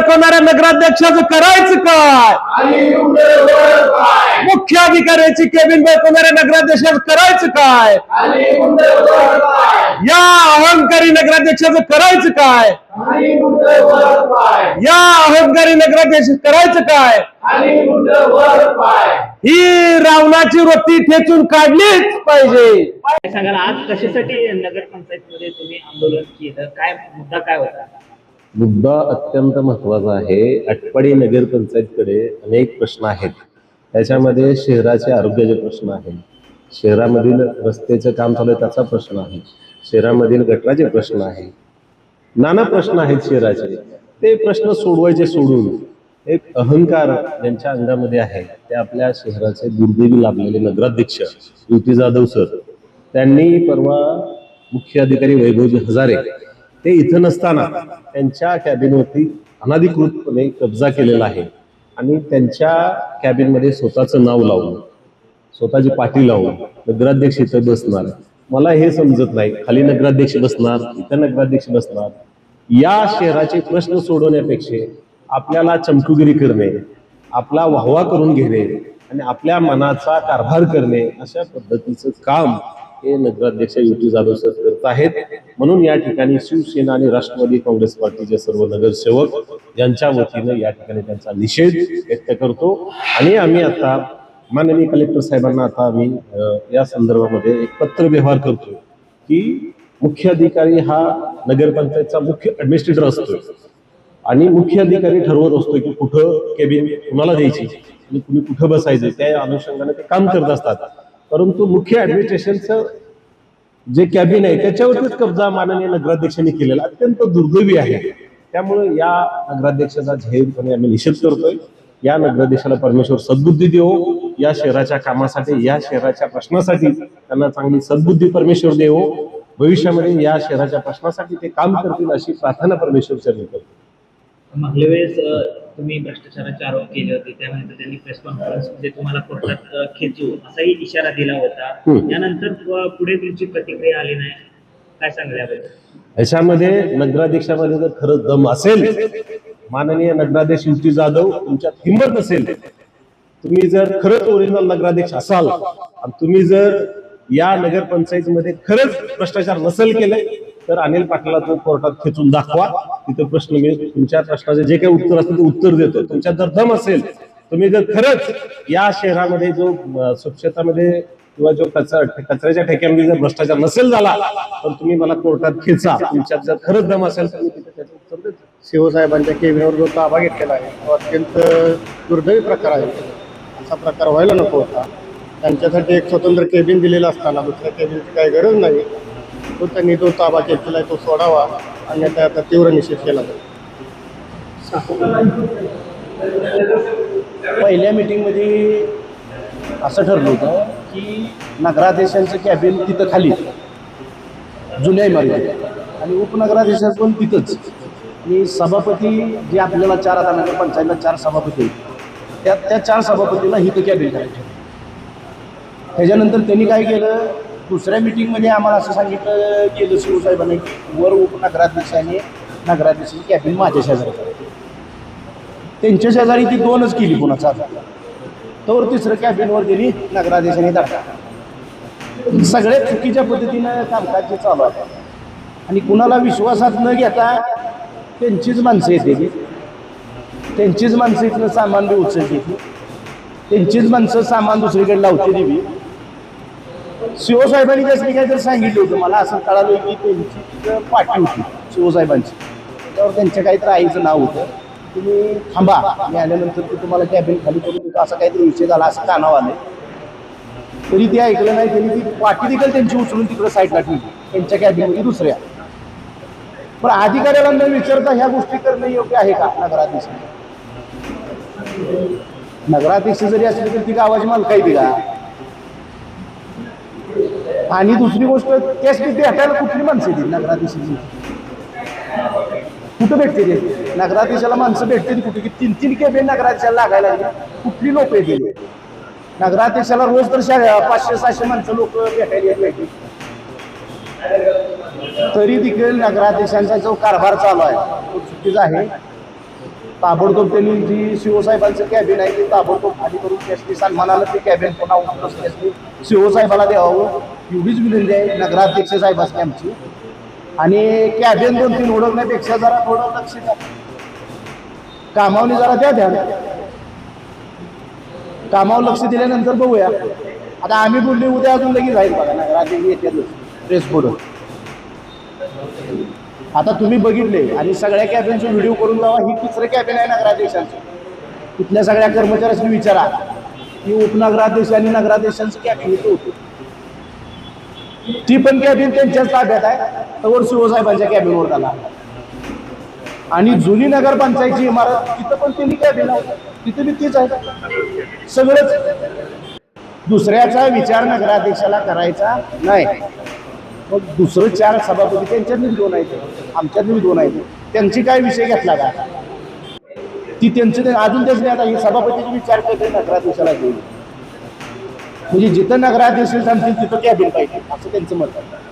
बळकवणाऱ्या नगराध्यक्षाचं करायचं काय? मुख्याधिकाऱ्याची केबिन बळकवणाऱ्या नगराध्यक्षाचं करायचं काय? या अहंकारी नगराध्यक्षाचं करायचं काय? या अहंकारी नगराध्यक्ष करायचं काय? ही रावणाची रोटी ठेचून काढलीच पाहिजे. काय सांगाल, आज कशासाठी नगरपंचायत मध्ये तुम्ही आंदोलन केलं? काय मुद्दा काय होता? मुद्दा अत्यंत महत्वाचा आहे. आटपाडी नगरपंचायतकडे अनेक प्रश्न आहेत. त्याच्यामध्ये शहराचे आरोग्याचे प्रश्न आहेत, शहरामधील रस्त्याचं काम चालू आहे त्याचा प्रश्न आहे, शहरामधील गटराचे प्रश्न आहेत, नाना प्रश्न आहेत शहराचे. ते प्रश्न सोडवायचे सोडून एक अहंकार ज्यांच्या अंगामध्ये आहे ते आपल्या शहराचे दुर्दैवी लाभलेले नगराध्यक्ष युती जाधव सर, त्यांनी परवा मुख्य अधिकारी वैभवजी हजारे ते इथं नसताना त्यांच्या कॅबिनवरती अनधिकृतपणे कब्जा केलेला आहे आणि त्यांच्या कॅबिनमध्ये स्वतःचं नाव लावून स्वतःची पाठी लावून नगराध्यक्ष इथं बसणार. मला हे समजत नाही, खाली नगराध्यक्ष बसणार, इथं नगराध्यक्ष बसणार. या शहराचे प्रश्न सोडवण्यापेक्षा आपल्याला चमकुगिरी करणे, आपला वाहवा करून घेणे आणि आपल्या मनाचा कारभार करणे अशा पद्धतीचं काम हे नगराध्यक्ष युती जाधव सर करत आहेत. म्हणून या ठिकाणी शिवसेना आणि राष्ट्रवादी काँग्रेस पार्टीचे सर्व नगरसेवक यांच्या वतीनं या ठिकाणी त्यांचा निषेध व्यक्त करतो. आणि आम्ही आता माननीय कलेक्टर साहेबांना आता आम्ही या संदर्भामध्ये एक पत्र व्यवहार करतो की मुख्य अधिकारी हा नगरपंचायतचा मुख्य ऍडमिनिस्ट्रेटर असतो आणि मुख्य अधिकारी ठरवत असतो की कुठं केबिन कुणाला द्यायची आणि कुणी कुठं बसायचं, त्या अनुषंगाने ते काम करत असतात. परंतु मुख्य ऍडमिनिस्ट्रेशनचं जे कॅबिन आहे त्याच्यावरतीच कब्जा माननीय नगराध्यक्षांनी केलेला अत्यंत दुर्दैवी आहे. त्यामुळे या नगराध्यक्षाचा जाहीरपणे आम्ही निषेध करतोय. या नगराध्यक्षाला परमेश्वर सद्बुद्धी देवो, या शहराच्या कामासाठी, या शहराच्या प्रश्नासाठी त्यांना चांगली सद्बुद्धी परमेश्वर देवो. भविष्यामध्ये या शहराच्या प्रश्नासाठी ते काम करतील अशी प्रार्थना परमेश्वर चरणी करतो. मागल्या वेळेस तुम्ही भ्रष्टाचाराचे आरोप केले होते, त्यानंतर त्यांनी प्रेस कॉन्फरन्स मध्ये तुम्हाला कोर्टात खेचू असाही इशारा दिला होता. यानंतर पुढे तुमची प्रतिक्रिया आली नाही, काय सांगले याबद्दल? याच्यामध्ये नगराध्यक्षामध्ये जर खरंच दम असेल, माननीय नगराध्यक्ष युती जाधव तुमच्यात हिंमत नसेल, तुम्ही जर खरंच ओरिजिनल नगराध्यक्ष असाल आणि तुम्ही जर या नगरपंचायतीमध्ये खरंच भ्रष्टाचार नसेल केले तर अनिल पाटलाला तुम्ही कोर्टात खेचून दाखवा. तिथं प्रश्न मी तुमच्या प्रश्नाचे जे काही उत्तर असतं ते उत्तर देतो. तुमच्यात जर दम असेल, तुम्ही जर खरंच या शहरामध्ये जो स्वच्छतामध्ये किंवा जो कचऱ्याच्या ठेक्यामध्ये जर भ्रष्टाचार नसेल झाला तर तुम्ही मला कोर्टात खेचा. तुमच्यात जर खरंच दम असेल तर मी तिथे त्याचं उत्तर देतो. शिवसाहेबांच्या केबिनवर जो ताबा घेतलेला आहे तो अत्यंत दुर्दैवी प्रकार आहे. असा प्रकार व्हायला नको होता. त्यांच्यासाठी एक स्वतंत्र केबिन दिलेला असताना दुसऱ्या केबिनची काही गरज नाही. तो त्यांनी जो ताबा घेतलेला आहे तो सोडावा आणि त्याचा तीव्र निषेध केला जातो. पहिल्या मीटिंगमध्ये असं ठरलं होतं की नगराध्यक्षांचं कॅबिन तिथं खाली जुन्या इमारतीत आणि उपनगराध्यक्षाचं पण तिथंच, आणि सभापती जे आपल्याला चार, आता नगरपंचायतला 4 सभापती त्या 4 सभापतीला हिथं कॅबिन करायचं. त्याच्यानंतर त्यांनी काय केलं, दुसऱ्या मीटिंगमध्ये आम्हाला असं सांगितलं गेलं शिवसाहेबांनी की वर उपनगराध्यक्षाने नगराध्यक्षाची कॅबिन माझ्या शेजारी करायची. त्यांच्या शेजारी ती 2च केली पुन्हा चालू, तर तिसरं कॅबिनवर त्यांनी नगराध्यक्षाने दाखवा. सगळ्या चुकीच्या पद्धतीनं कामकाज जे चालू आहे आणि कुणाला विश्वासात न घेता त्यांचीच माणसं येते, त्यांचीच माणसं इथलं सामान बी उचलते, त्यांचीच माणसं सामान दुसरीकडे लावते देवी. शिवसाहेबांनी जसं काय जर सांगितलं होतं, मला असं कळालं की त्यांची पाठी होती शिवसाहेबांची, त्यावर त्यांच्या काहीतरी आईचं नाव होतं, तुम्ही थांबा मी आल्यानंतर ते तुम्हाला कॅबिन खाली करून देतो, असा काहीतरी विषय झाला असं कानावर आलं. तरी ते ऐकलं नाही. त्यांनी ती पाठी देखील त्यांची उचलून तिकडं साईडला ठेवली त्यांच्या कॅबिनमध्ये दुसऱ्या. पण अधिकाऱ्याला न विचारता ह्या गोष्टी करणं योग्य आहे का? नगराध्यक्ष जरी असले तरी ती गावाची मालक आहे ती का? आणि दुसरी गोष्ट, त्याच भेटायला कुठली माणसं येतील नगराध्यक्षाची? कुठं भेटते ते नगराध्यक्षाला? माणसं भेटते कुठे की 3-3 केबिन नगराध्यक्षाला लागायला लागली. कुठली लोक येतील नगराध्यक्षाला? रोज तर 500-600 माणसं लोक भेटायला येत. तरी देखील नगराध्यक्षांचा जो कारभार चालू आहे तो चुकीचा आहे. ताबडतोब त्यांनी जी शिवसाहेबांचं कॅबिन आहे ते ताबडतोब खाली करून त्याची सन्मानानं ते कॅबिन पुन्हा उपलब्ध शिवसाहेबाला द्यावं एवढीच विनंती आहे नगराध्यक्ष साहेब असते आमची. आणि कॅबिन 2-3 ओळखण्यापेक्षा जरा थोडं लक्ष द्या, कामावनी जरा द्या ध्यान. कामावर लक्ष दिल्यानंतर बघूया. आता आम्ही बोलले उद्या अजून लगेच जाईल बघा नगराध्यक्ष येते प्रेस पुढं. आता तुम्ही बघितले आणि सगळ्या कॅबिनचे व्हिडिओ करून जावा. ही 3रं कॅबिन आहे नगराध्यक्षांचं. तिथल्या सगळ्या कर्मचाऱ्यांनी विचारा की उपनगराध्यक्ष आणि नगराध्यक्षांचं कॅबिन इथं होतं. ती पण कॅबिन त्यांच्याच ताब्यात आहे. तर शिवसाहेबांच्या कॅबिनवर झाला. आणि जुनी नगरपंचायतची इमारत तिथं पण त्यांनी कॅबिन आहे, तिथे बी तीच आहे. सगळंच दुसऱ्याचा विचार नगराध्यक्षाला करायचा नाही. मग दुसरं 4 सभापती त्यांच्यातली 2 आहेत, आमच्यातली 2 आहेत. त्यांची काय विषय घेतला का ती त्यांचे अजून तेच नाही. आता ही सभापतीचा विचार करते नगराध्यक्षाला देईल म्हणजे जिथं नगराध्यक्ष सांगतील तिथं कॅबिन पाहिजे असं त्यांचं मत आहे.